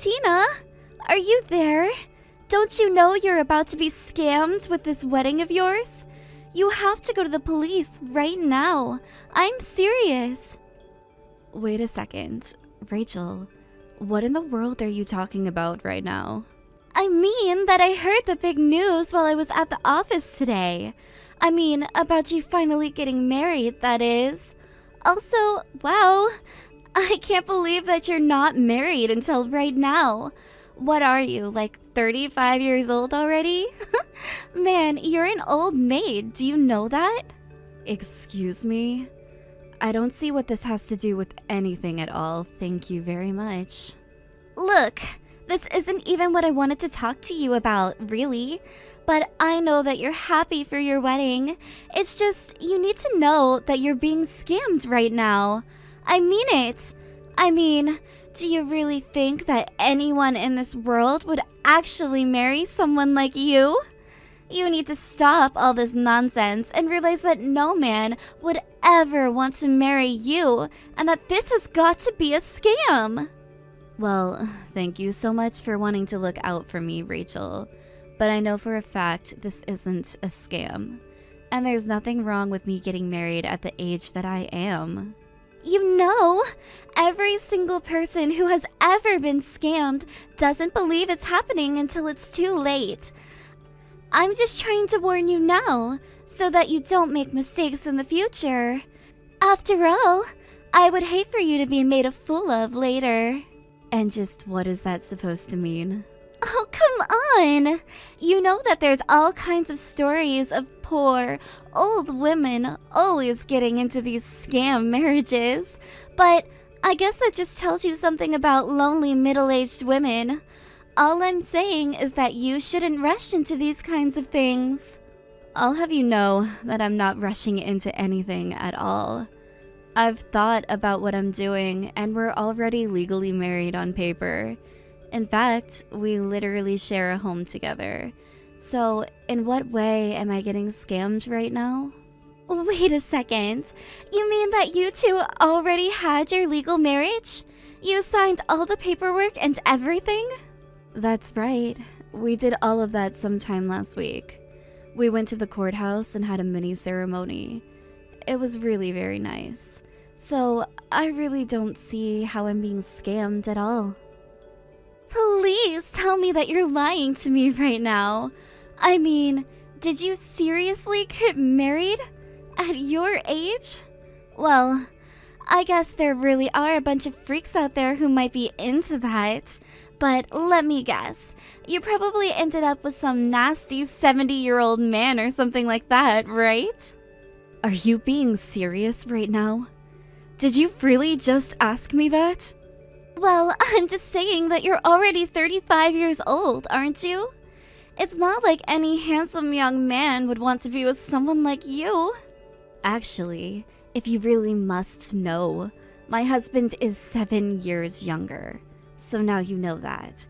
Tina, are you there? Don't you know you're about to be scammed with this wedding of yours? You have to go to the police right now. I'm serious. Wait a second. Rachel, what in the world are you talking about right now? I mean that I heard the big news while I was at the office today. I mean, about you finally getting married, that is. Also, wow, I can't believe that you're not married until right now. What are you, like 35 years old already? Man, you're an old maid. Do you know that? Excuse me? I don't see what this has to do with anything at all. Thank you very much. Look, this isn't even what I wanted to talk to you about, really. But I know that you're happy for your wedding. It's just, you need to know that you're being scammed right now. I mean it. I mean, do you really think that anyone in this world would actually marry someone like you? You need to stop all this nonsense and realize that no man would ever want to marry you, and that this has got to be a scam. Well, thank you so much for wanting to look out for me, Rachel. But I know for a fact this isn't a scam. And there's nothing wrong with me getting married at the age that I am. You know, every single person who has ever been scammed doesn't believe it's happening until it's too late. I'm just trying to warn you now, so that you don't make mistakes in the future. After all, I would hate for you to be made a fool of later. And just what is that supposed to mean? Oh, come on! You know that there's all kinds of stories of poor, old women always getting into these scam marriages. But I guess that just tells you something about lonely middle-aged women. All I'm saying is that you shouldn't rush into these kinds of things. I'll have you know that I'm not rushing into anything at all. I've thought about what I'm doing, and we're already legally married on paper. In fact, we literally share a home together. So, in what way am I getting scammed right now? Wait a second. You mean that you two already had your legal marriage? You signed all the paperwork and everything? That's right. We did all of that sometime last week. We went to the courthouse and had a mini ceremony. It was really very nice. So, I really don't see how I'm being scammed at all. Please tell me that you're lying to me right now. I mean, did you seriously get married at your age? Well, I guess there really are a bunch of freaks out there who might be into that. But let me guess, you probably ended up with some nasty 70-year-old man or something like that, right? Are you being serious right now? Did you really just ask me that? Well, I'm just saying that you're already 35 years old, aren't you? It's not like any handsome young man would want to be with someone like you. Actually, if you really must know, my husband is 7 years younger. So now you know that.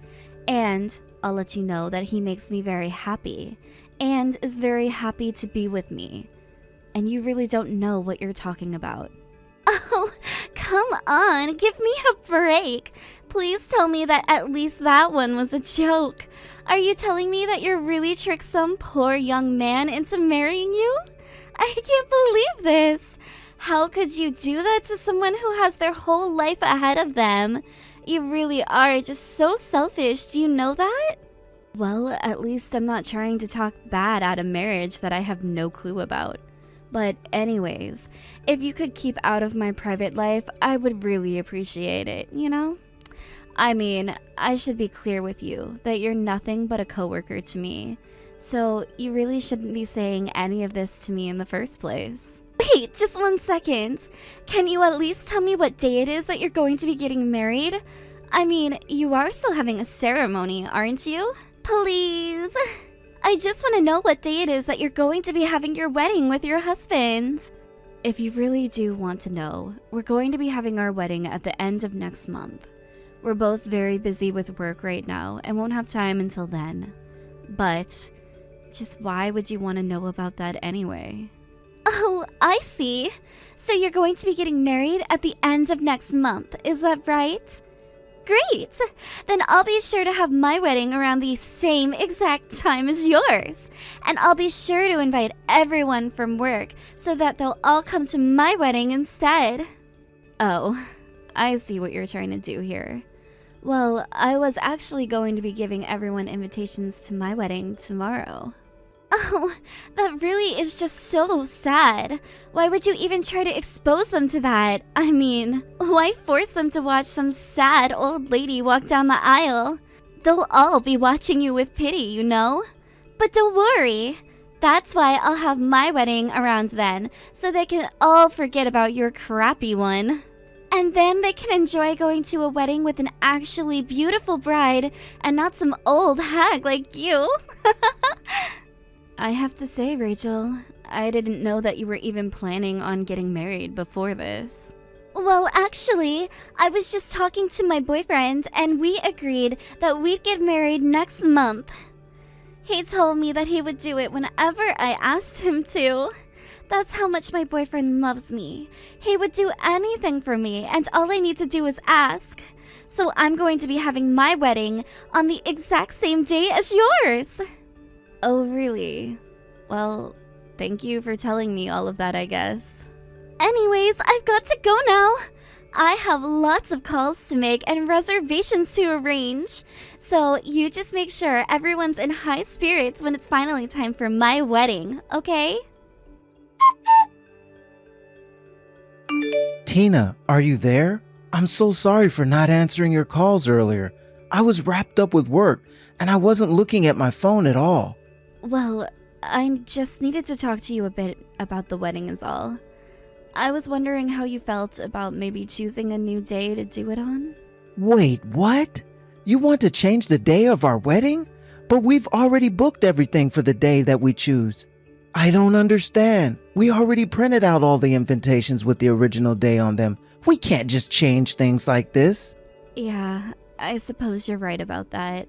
And I'll let you know that he makes me very happy and is very happy to be with me. And you really don't know what you're talking about. Oh, come on, give me a break. Please tell me that at least that one was a joke. Are you telling me that you really tricked some poor young man into marrying you? I can't believe this. How could you do that to someone who has their whole life ahead of them? You really are just so selfish, do you know that? Well, at least I'm not trying to talk bad at a marriage that I have no clue about. But anyways, if you could keep out of my private life, I would really appreciate it, you know? I mean, I should be clear with you that you're nothing but a coworker to me. So you really shouldn't be saying any of this to me in the first place. Wait, just 1 second. Can you at least tell me what day it is that you're going to be getting married? I mean, you are still having a ceremony, aren't you? Please. I just want to know what day it is that you're going to be having your wedding with your husband. If you really do want to know, we're going to be having our wedding at the end of next month. We're both very busy with work right now and won't have time until then. But, just why would you want to know about that anyway? Oh, I see. So you're going to be getting married at the end of next month, is that right? Great! Then I'll be sure to have my wedding around the same exact time as yours. And I'll be sure to invite everyone from work so that they'll all come to my wedding instead. Oh, I see what you're trying to do here. Well, I was actually going to be giving everyone invitations to my wedding tomorrow. Oh, that really is just so sad. Why would you even try to expose them to that? I mean, why force them to watch some sad old lady walk down the aisle? They'll all be watching you with pity, you know? But don't worry. That's why I'll have my wedding around then, so they can all forget about your crappy one. And then they can enjoy going to a wedding with an actually beautiful bride and not some old hag like you. I have to say, Rachel, I didn't know that you were even planning on getting married before this. Well, actually, I was just talking to my boyfriend and we agreed that we'd get married next month. He told me that he would do it whenever I asked him to. That's how much my boyfriend loves me. He would do anything for me, and all I need to do is ask. So I'm going to be having my wedding on the exact same day as yours. Oh, really? Well, thank you for telling me all of that, I guess. Anyways, I've got to go now. I have lots of calls to make and reservations to arrange. So you just make sure everyone's in high spirits when it's finally time for my wedding, okay? Tina, are you there? I'm so sorry for not answering your calls earlier. I was wrapped up with work and I wasn't looking at my phone at all. Well, I just needed to talk to you a bit about the wedding is all. I was wondering how you felt about maybe choosing a new day to do it on. Wait, what? You want to change the day of our wedding? But we've already booked everything for the day that we choose. I don't understand. We already printed out all the invitations with the original day on them. We can't just change things like this. Yeah, I suppose you're right about that.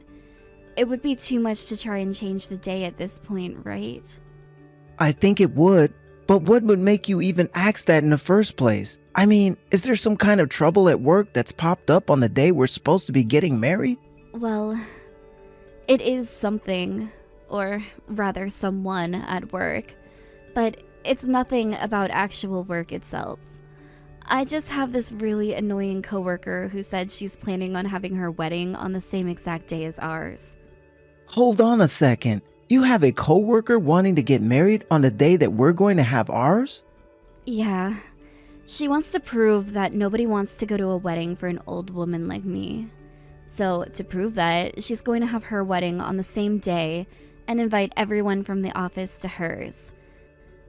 It would be too much to try and change the day at this point, right? I think it would, but what would make you even ask that in the first place? I mean, is there some kind of trouble at work that's popped up on the day we're supposed to be getting married? Well, it is something, or rather someone at work, but it's nothing about actual work itself. I just have this really annoying coworker who said she's planning on having her wedding on the same exact day as ours. Hold on a second. You have a coworker wanting to get married on the day that we're going to have ours? Yeah. She wants to prove that nobody wants to go to a wedding for an old woman like me. So, to prove that, she's going to have her wedding on the same day and invite everyone from the office to hers.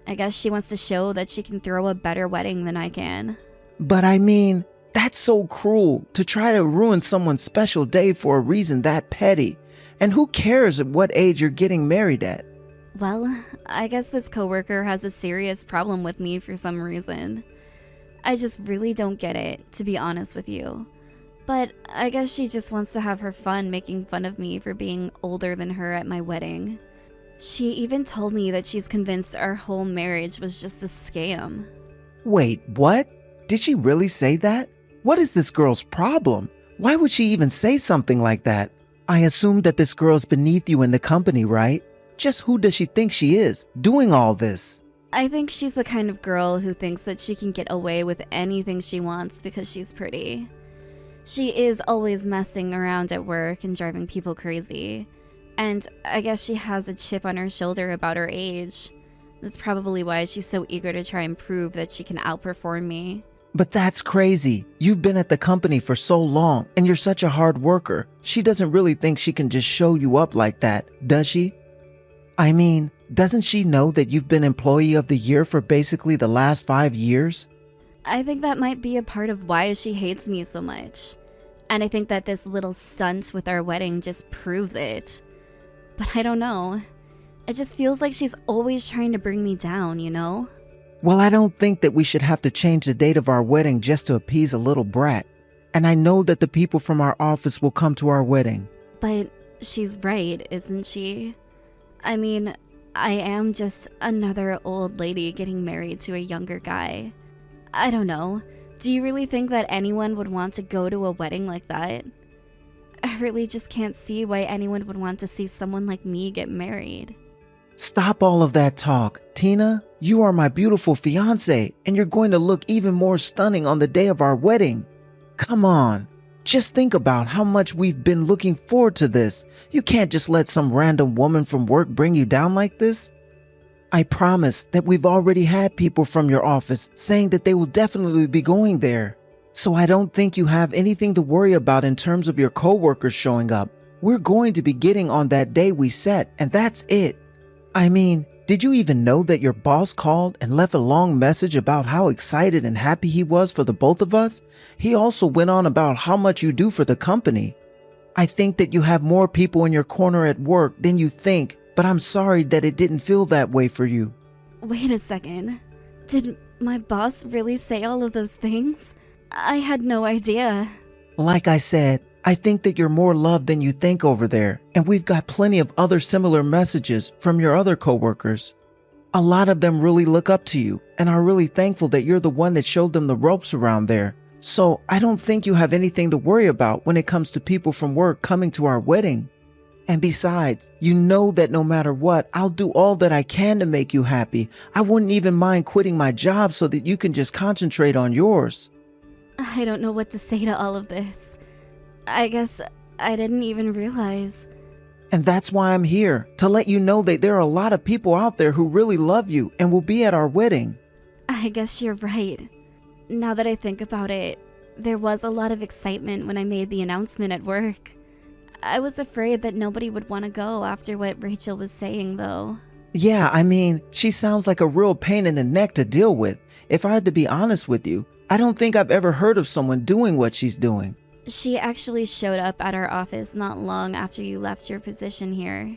I guess she wants to show that she can throw a better wedding than I can. But I mean, that's so cruel to try to ruin someone's special day for a reason that petty. And who cares at what age you're getting married at? Well, I guess this coworker has a serious problem with me for some reason. I just really don't get it, to be honest with you. But I guess she just wants to have her fun making fun of me for being older than her at my wedding. She even told me that she's convinced our whole marriage was just a scam. Wait, what? Did she really say that? What is this girl's problem? Why would she even say something like that? I assume that this girl's beneath you in the company, right? Just who does she think she is, doing all this? I think she's the kind of girl who thinks that she can get away with anything she wants because she's pretty. She is always messing around at work and driving people crazy. And I guess she has a chip on her shoulder about her age. That's probably why she's so eager to try and prove that she can outperform me. But that's crazy. You've been at the company for so long and you're such a hard worker. She doesn't really think she can just show you up like that, does she? I mean, doesn't she know that you've been Employee of the Year for basically the last 5 years? I think that might be a part of why she hates me so much. And I think that this little stunt with our wedding just proves it. But I don't know. It just feels like she's always trying to bring me down, you know? Well, I don't think that we should have to change the date of our wedding just to appease a little brat. And I know that the people from our office will come to our wedding. But she's right, isn't she? I mean, I am just another old lady getting married to a younger guy. I don't know. Do you really think that anyone would want to go to a wedding like that? I really just can't see why anyone would want to see someone like me get married. Stop all of that talk. Tina, you are my beautiful fiance, and you're going to look even more stunning on the day of our wedding. Come on. Just think about how much we've been looking forward to this. You can't just let some random woman from work bring you down like this. I promise that we've already had people from your office saying that they will definitely be going there. So I don't think you have anything to worry about in terms of your coworkers showing up. We're going to be getting on that day we set, and that's it. I mean, did you even know that your boss called and left a long message about how excited and happy he was for the both of us? He also went on about how much you do for the company. I think that you have more people in your corner at work than you think, but I'm sorry that it didn't feel that way for you. Wait a second. Did my boss really say all of those things? I had no idea. Like I said, I think that you're more loved than you think over there, and we've got plenty of other similar messages from your other coworkers. A lot of them really look up to you and are really thankful that you're the one that showed them the ropes around there. So I don't think you have anything to worry about when it comes to people from work coming to our wedding. And besides, you know that no matter what, I'll do all that I can to make you happy. I wouldn't even mind quitting my job so that you can just concentrate on yours. I don't know what to say to all of this. I guess I didn't even realize. And that's why I'm here, to let you know that there are a lot of people out there who really love you and will be at our wedding. I guess you're right. Now that I think about it, there was a lot of excitement when I made the announcement at work. I was afraid that nobody would want to go after what Rachel was saying, though. Yeah, I mean, she sounds like a real pain in the neck to deal with. If I had to be honest with you, I don't think I've ever heard of someone doing what she's doing. She actually showed up at our office not long after you left your position here.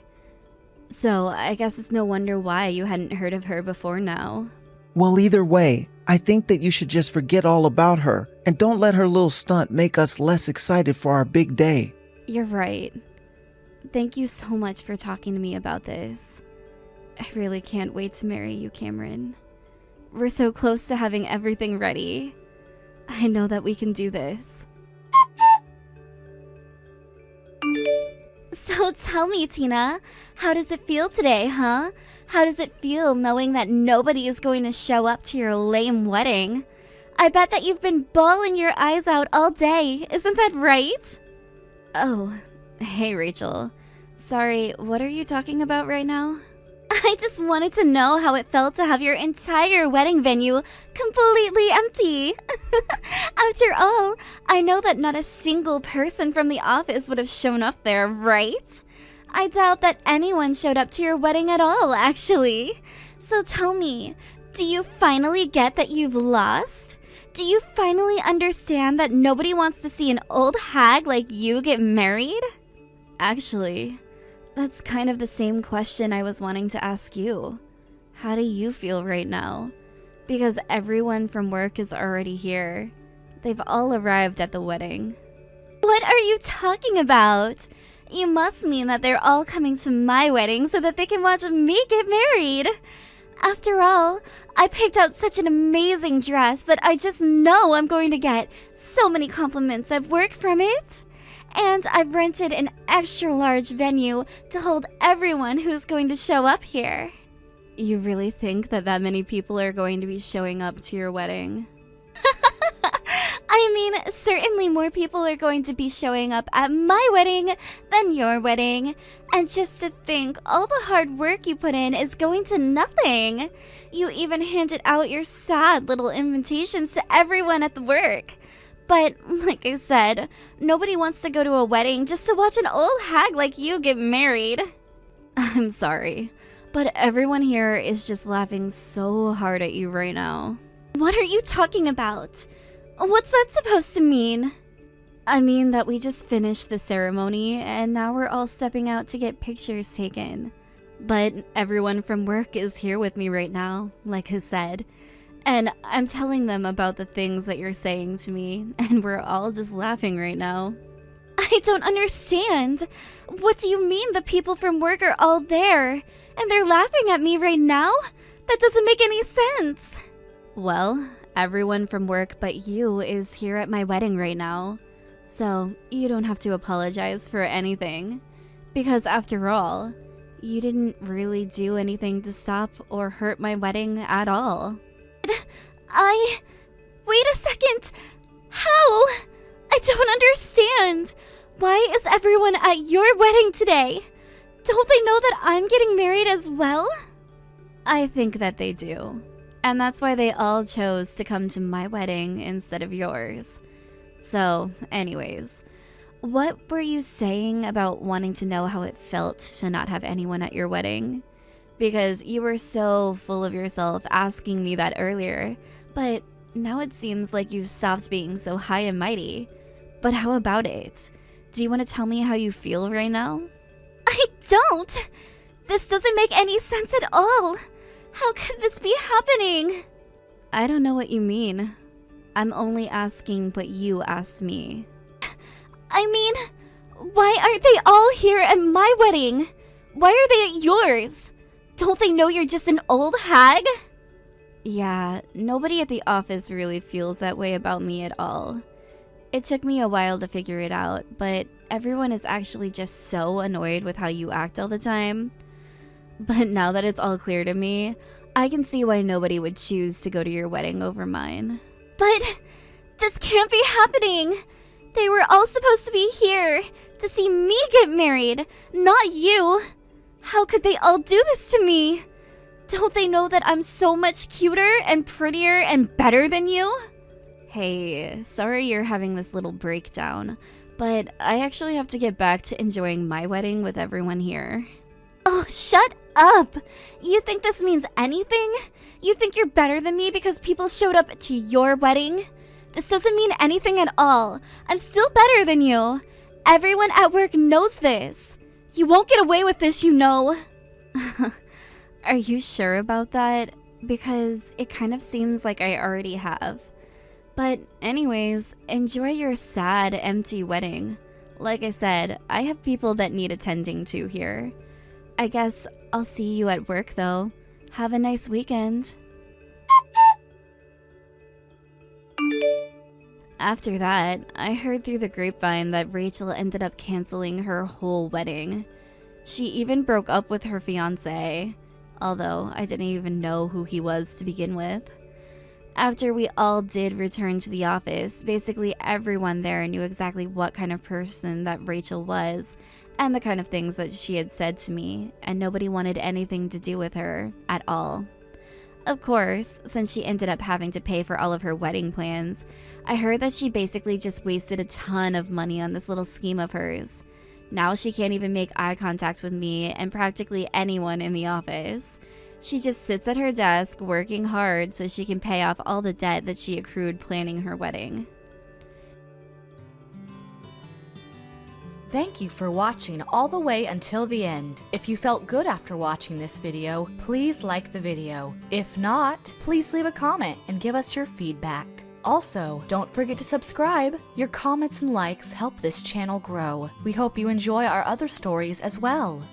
So I guess it's no wonder why you hadn't heard of her before now. Well, either way, I think that you should just forget all about her and don't let her little stunt make us less excited for our big day. You're right. Thank you so much for talking to me about this. I really can't wait to marry you, Cameron. We're so close to having everything ready. I know that we can do this. So tell me, Tina, how does it feel today, huh? How does it feel knowing that nobody is going to show up to your lame wedding? I bet that you've been bawling your eyes out all day, isn't that right? Oh, hey Rachel. Sorry, what are you talking about right now? I just wanted to know how it felt to have your entire wedding venue completely empty. After all, I know that not a single person from the office would have shown up there, right? I doubt that anyone showed up to your wedding at all, actually. So tell me, do you finally get that you've lost? Do you finally understand that nobody wants to see an old hag like you get married? Actually, that's kind of the same question I was wanting to ask you. How do you feel right now? Because everyone from work is already here. They've all arrived at the wedding. What are you talking about? You must mean that they're all coming to my wedding so that they can watch me get married. After all, I picked out such an amazing dress that I just know I'm going to get so many compliments at work from it. And I've rented an extra large venue to hold everyone who's going to show up here. You really think that many people are going to be showing up to your wedding? I mean, certainly more people are going to be showing up at my wedding than your wedding. And just to think, all the hard work you put in is going to nothing. You even handed out your sad little invitations to everyone at the work. But, like I said, nobody wants to go to a wedding just to watch an old hag like you get married. I'm sorry, but everyone here is just laughing so hard at you right now. What are you talking about? What's that supposed to mean? I mean that we just finished the ceremony and now we're all stepping out to get pictures taken. But everyone from work is here with me right now, like I said. And I'm telling them about the things that you're saying to me, and we're all just laughing right now. I don't understand. What do you mean the people from work are all there, and they're laughing at me right now? That doesn't make any sense. Well, everyone from work but you is here at my wedding right now. So you don't have to apologize for anything. Because after all, you didn't really do anything to stop or hurt my wedding at all. Wait a second! How? I don't understand! Why is everyone at your wedding today? Don't they know that I'm getting married as well? I think that they do. And that's why they all chose to come to my wedding instead of yours. So, anyways, what were you saying about wanting to know how it felt to not have anyone at your wedding? Because you were so full of yourself asking me that earlier, but now it seems like you've stopped being so high and mighty. But how about it? Do you want to tell me how you feel right now? I don't! This doesn't make any sense at all! How could this be happening? I don't know what you mean. I'm only asking what you asked me. I mean, why aren't they all here at my wedding? Why are they at yours? Don't they know you're just an old hag? Yeah, nobody at the office really feels that way about me at all. It took me a while to figure it out, but everyone is actually just so annoyed with how you act all the time. But now that it's all clear to me, I can see why nobody would choose to go to your wedding over mine. But this can't be happening! They were all supposed to be here to see me get married, not you! How could they all do this to me? Don't they know that I'm so much cuter and prettier and better than you? Hey, sorry you're having this little breakdown, but I actually have to get back to enjoying my wedding with everyone here. Oh, shut up! You think this means anything? You think you're better than me because people showed up to your wedding? This doesn't mean anything at all. I'm still better than you. Everyone at work knows this. You won't get away with this, you know. Are you sure about that? Because it kind of seems like I already have. But anyways, enjoy your sad, empty wedding. Like I said, I have people that need attending to here. I guess I'll see you at work though. Have a nice weekend. After that, I heard through the grapevine that Rachel ended up canceling her whole wedding. She even broke up with her fiancé, although I didn't even know who he was to begin with. After we all did return to the office, basically everyone there knew exactly what kind of person that Rachel was and the kind of things that she had said to me, and nobody wanted anything to do with her at all. Of course, since she ended up having to pay for all of her wedding plans, I heard that she basically just wasted a ton of money on this little scheme of hers. Now she can't even make eye contact with me and practically anyone in the office. She just sits at her desk working hard so she can pay off all the debt that she accrued planning her wedding. Thank you for watching all the way until the end. If you felt good after watching this video, please like the video. If not, please leave a comment and give us your feedback. Also, don't forget to subscribe. Your comments and likes help this channel grow. We hope you enjoy our other stories as well.